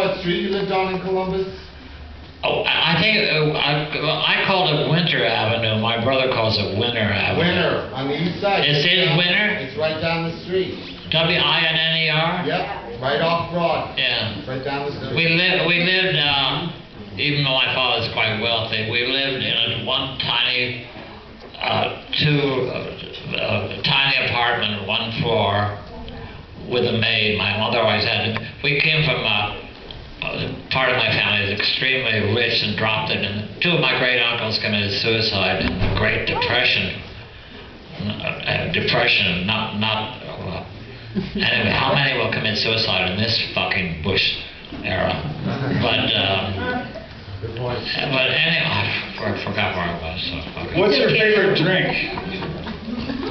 what street you lived on in Columbus? Oh, I think I called it Winter Avenue. My brother calls it Winter Avenue. Winter, on the east side. It is Winter? It's right down the street. W-I-N-N-E-R? Yep, right off Broad. Yeah. Right down the street. We lived, even though my father's quite wealthy, we lived in one tiny, tiny apartment, one floor, with a maid. My mother always had. We came from part of my family is extremely rich and dropped it. And two of my great uncles committed suicide in the Great Depression. Anyway, how many will commit suicide in this fucking Bush era? But anyway, I forgot where I was. So what's your favorite drink?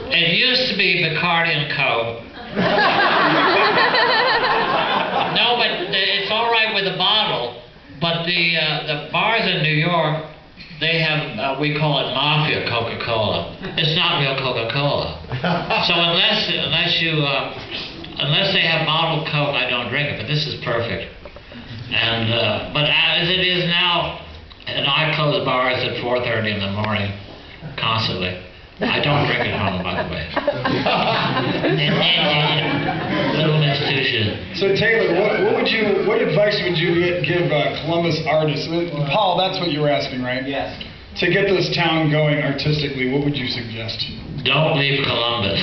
It used to be Bacardi and Coke. No, but it's all right with a bottle. But the bars in New York, they have we call it Mafia Coca-Cola. It's not real Coca-Cola. So unless they have bottled Coke, I don't drink it. But this is perfect. And but as it is now, and I close bars at 4:30 in the morning, constantly. I don't drink at home, by the way. Little institution. So Taylor, what advice would you give Columbus artists? Paul, that's what you were asking, right? Yes. To get this town going artistically, what would you suggest? Don't leave Columbus.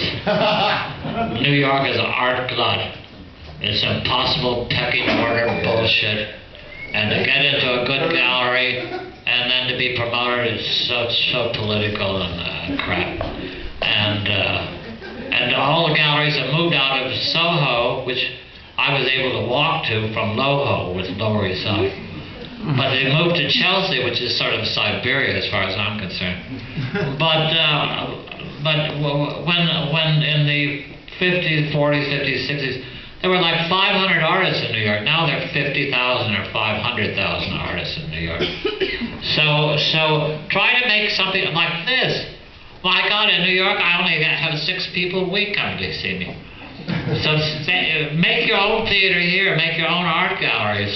New York is an art glut. It's impossible pecking order bullshit. And to get into a good gallery and then to be promoted is so political and crap. And all the galleries have moved out of Soho, which I was able to walk to from Loho with Lower East Side. But they moved to Chelsea, which is sort of Siberia as far as I'm concerned. But when in the 50s, 40s, 50s, 60s, there were like 500 artists in New York. Now there are 50,000 or 500,000 artists in New York. So try to make something like this. My God, in New York, I only have 6 people a week come to see me. So make your own theater here. Make your own art galleries.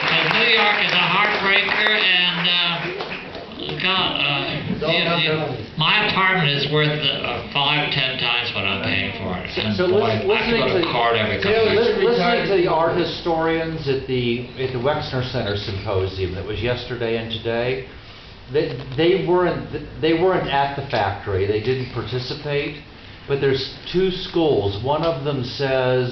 Because New York is a heartbreaker, and God, my apartment is worth 5-10 times what I'm paying for it. And So boy, I have to go to court every couple of weeks. listening to the art historians at the Wexner Center Symposium that was yesterday and today, they weren't at the factory. They didn't participate. But there's 2 schools. One of them says